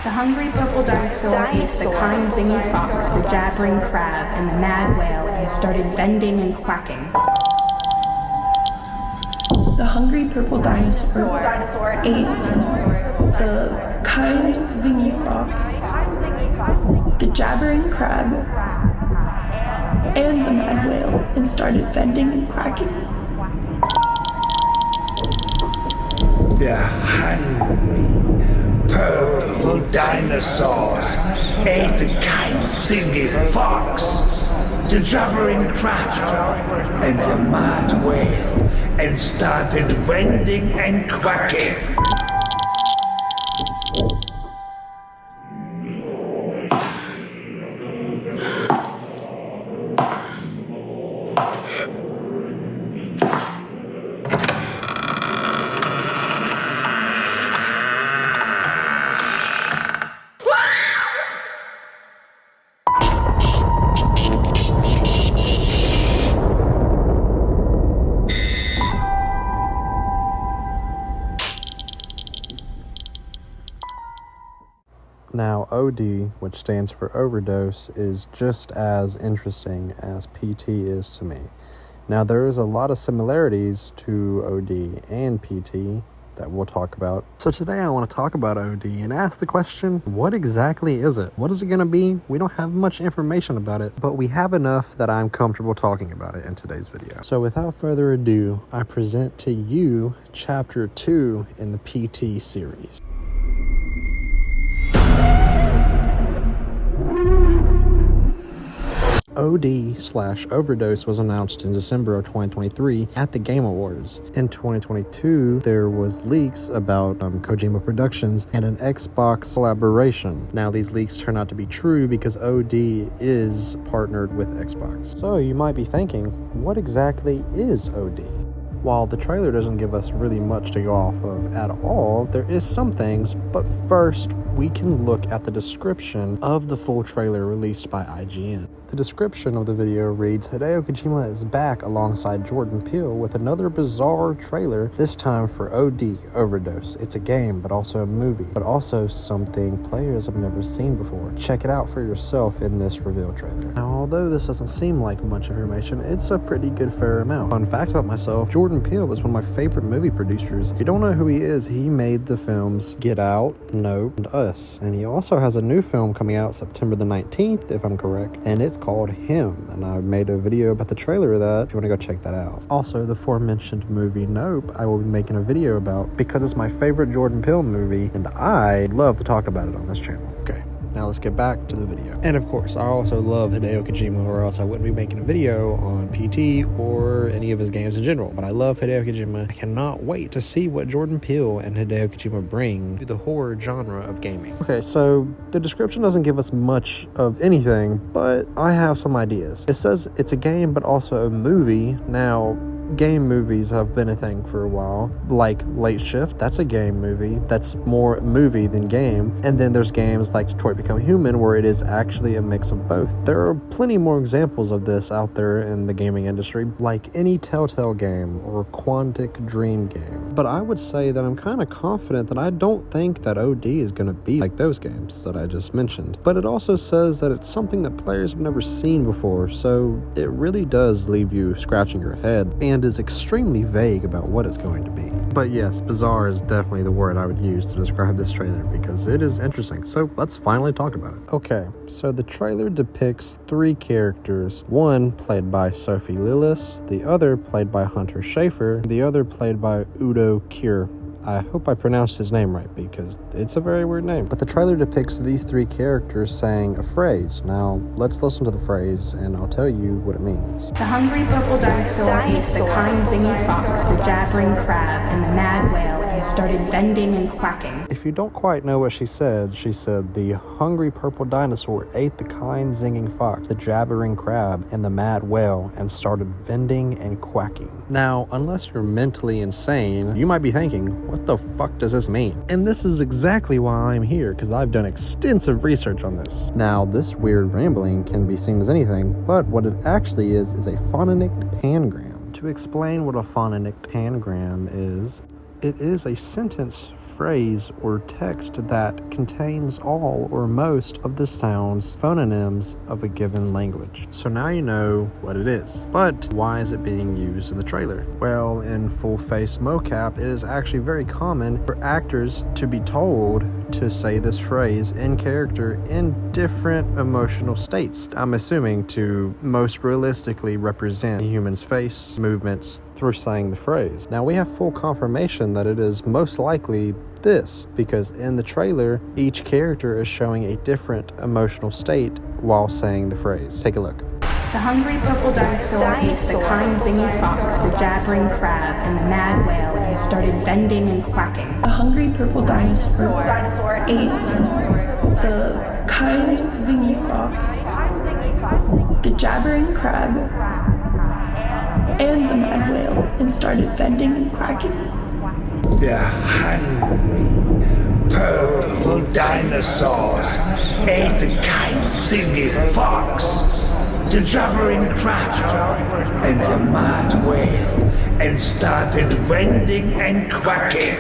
The hungry purple dinosaur ate the kind zingy fox, the jabbering crab, and the mad whale, and started bending and quacking. The hungry purple dinosaur ate the kind zingy fox, the jabbering crab, and the mad whale, and started bending and quacking. The hungry purple dinosaurs ate the kind zingy fox, the jabbering crab, and the mad whale, and started bending and quacking. Now, OD, which stands for overdose, is just as interesting as PT is to me. Now, there is a lot of similarities to OD and PT that we'll talk about. So today I want to talk about OD and ask the question, what exactly is it? What is it going to be? We don't have much information about it, but we have enough that I'm comfortable talking about it in today's video. So without further ado, I present to you Chapter 2 in the PT series. OD/Overdose was announced in December of 2023 at the Game Awards. In 2022, there was leaks about Kojima Productions and an Xbox collaboration. Now, these leaks turn out to be true because OD is partnered with Xbox. So you might be thinking, what exactly is OD? While the trailer doesn't give us really much to go off of at all, there is some things, but first, we can look at the description of the full trailer released by IGN. The description of the video reads, Hideo Kojima is back alongside Jordan Peele with another bizarre trailer, this time for OD, Overdose. It's a game, but also a movie, but also something players have never seen before. Check it out for yourself in this reveal trailer. Now, although this doesn't seem like much information, it's a pretty good fair amount. Fun fact about myself, Jordan Peele is one of my favorite movie producers. If you don't know who he is, he made the films Get Out, Nope, and Us. And he also has a new film coming out September the 19th, if I'm correct, and it's called Him, and I made a video about the trailer of that if you want to go check that out. Also, the aforementioned movie Nope, I will be making a video about because it's my favorite Jordan Peele movie, and I love to talk about it on this channel. Okay. Now let's get back to the video. And of course, I also love Hideo Kojima, or else I wouldn't be making a video on PT or any of his games in general. But I love Hideo Kojima. I cannot wait to see what Jordan Peele and Hideo Kojima bring to the horror genre of gaming. Okay, so the description doesn't give us much of anything, but I have some ideas. It says it's a game, but also a movie. Now, game movies have been a thing for a while, like Late Shift. That's a game movie. That's more movie than game. And then there's games like Detroit Become Human, where it is actually a mix of both. There are plenty more examples of this out there in the gaming industry, like any Telltale game or Quantic Dream game. But I would say that I'm kind of confident that I don't think that OD is going to be like those games that I just mentioned. But it also says that it's something that players have never seen before, so it really does leave you scratching your head and is extremely vague about what it's going to be. But yes, bizarre is definitely the word I would use to describe this trailer because it is interesting. So let's finally talk about it. Okay, so the trailer depicts three characters. One played by Sophie Lillis, the other played by Hunter Schafer, the other played by Udo Kier. I hope I pronounced his name right because it's a very weird name. But the trailer depicts these three characters saying a phrase. Now, let's listen to the phrase and I'll tell you what it means. The hungry purple dinosaur ate the kind zingy fox, the jabbering crab, and the mad whale, and started bending and quacking. If you don't quite know what she said the hungry purple dinosaur ate the kind zinging fox, the jabbering crab, and the mad whale, and started bending and quacking. Now, unless you're mentally insane, you might be thinking, what the fuck does this mean? And this is exactly why I'm here, because I've done extensive research on this. Now, this weird rambling can be seen as anything, but what it actually is a phonemic pangram. To explain what a phonemic pangram is, It is a sentence, phrase, or text that contains all or most of the sounds, phononyms of a given language. So now you know what it is. But why is it being used in the trailer? Well, in full-face mocap, it is actually very common for actors to be told to say this phrase in character in different emotional states. I'm assuming to most realistically represent a human's face, movements, through saying the phrase. Now we have full confirmation that it is most likely this, because in the trailer, each character is showing a different emotional state while saying the phrase. Take a look. The hungry purple dinosaur ate the kind zingy fox, the jabbering crab, and the mad whale, and started bending and quacking. The hungry purple dinosaur ate the kind zingy fox, the jabbering crab, and the mad whale, and started bending and quacking. The hungry purple dinosaurs ate the kind zingy fox, the jabbering crab, and the mad whale, and started bending and quacking.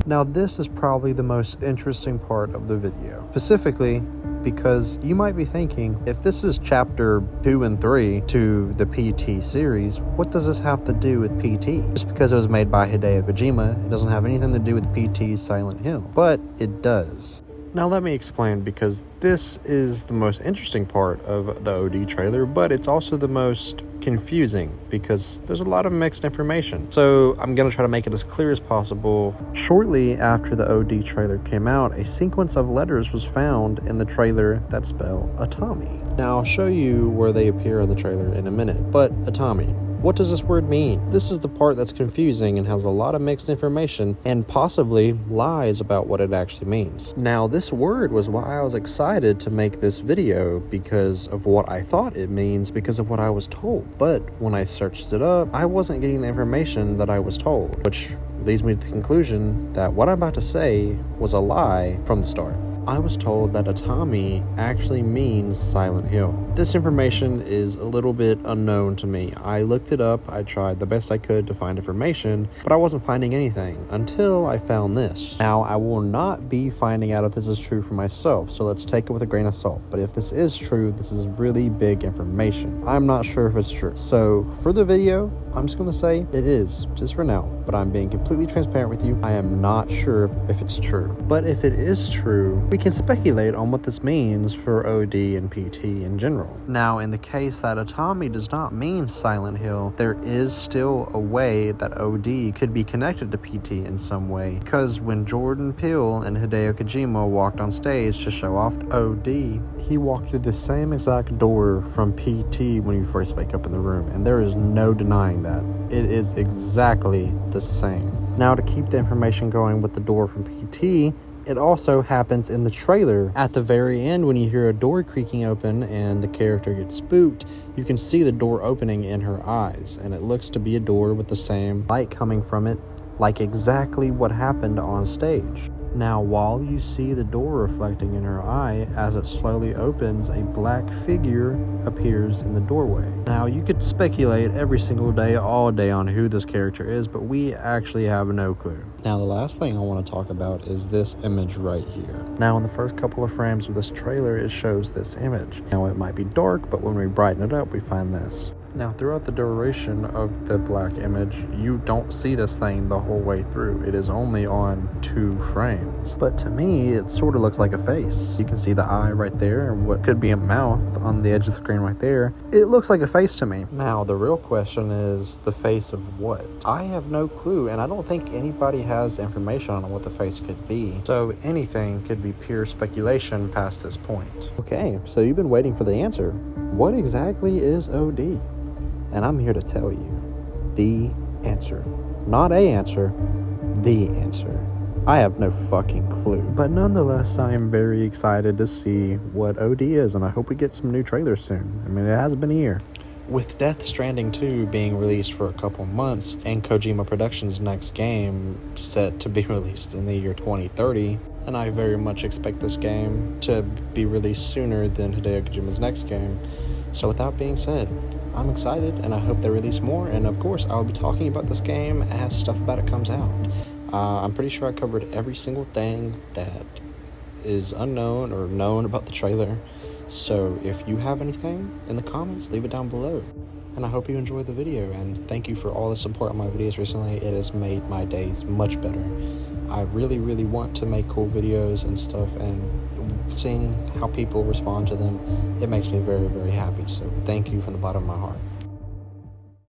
Now this is probably the most interesting part of the video, specifically because you might be thinking, if this is chapter 2 and 3 to the PT series, what does this have to do with PT? Just because it was made by Hideo Kojima, it doesn't have anything to do with PT's Silent Hill, but it does. Now let me explain, because this is the most interesting part of the OD trailer, but it's also the most confusing because there's a lot of mixed information. So I'm going to try to make it as clear as possible. Shortly after the OD trailer came out, a sequence of letters was found in the trailer that spell Atami. Now I'll show you where they appear in the trailer in a minute, but Atami. What does this word mean? This is the part that's confusing and has a lot of mixed information and possibly lies about what it actually means. Now, this word was why I was excited to make this video, because of what I thought it means, because of what I was told. But when I searched it up, I wasn't getting the information that I was told, which leads me to the conclusion that what I'm about to say was a lie from the start. I was told that Atami actually means Silent Hill. This information is a little bit unknown to me. I looked it up, I tried the best I could to find information, but I wasn't finding anything until I found this. Now, I will not be finding out if this is true for myself, so let's take it with a grain of salt. But if this is true, this is really big information. I'm not sure if it's true. So for the video, I'm just going to say it is, just for now. But I'm being completely transparent with you. I am not sure if it's true. But if it is true, we can speculate on what this means for OD and PT in general. Now, in the case that Atami does not mean Silent Hill, there is still a way that OD could be connected to PT in some way. Because when Jordan Peele and Hideo Kojima walked on stage to show off OD, he walked through the same exact door from PT when you first wake up in the room. And there is no denying that. It is exactly the same. Now, to keep the information going with the door from PT, it also happens in the trailer. At the very end, when you hear a door creaking open and the character gets spooked, you can see the door opening in her eyes, and it looks to be a door with the same light coming from it, like exactly what happened on stage. Now, while you see the door reflecting in her eye, as it slowly opens, a black figure appears in the doorway. Now, you could speculate every single day, all day, on who this character is, but we actually have no clue. Now, the last thing I want to talk about is this image right here. Now, in the first couple of frames of this trailer, it shows this image. Now, it might be dark, but when we brighten it up, we find this. Now, throughout the duration of the black image, you don't see this thing the whole way through. It is only on 2 frames. But to me, it sort of looks like a face. You can see the eye right there, and what could be a mouth on the edge of the screen right there. It looks like a face to me. Now, the real question is, the face of what? I have no clue, and I don't think anybody has information on what the face could be. So anything could be pure speculation past this point. Okay, so you've been waiting for the answer. What exactly is OD? And I'm here to tell you the answer. Not a answer, the answer. I have no fucking clue. But nonetheless, I am very excited to see what OD is, and I hope we get some new trailers soon. I mean, it has been a year. With Death Stranding 2 being released for a couple months, and Kojima Productions' next game set to be released in the year 2030, and I very much expect this game to be released sooner than Hideo Kojima's next game. So with that being said, I'm excited, and I hope they release more, and of course I'll be talking about this game as stuff about it comes out. I'm pretty sure I covered every single thing that is unknown or known about the trailer, so if you have anything in the comments, leave it down below. And I hope you enjoyed the video, and thank you for all the support on my videos recently. It has made my days much better. I really want to make cool videos and stuff, and seeing how people respond to them, it makes me very happy. So thank you from the bottom of my heart.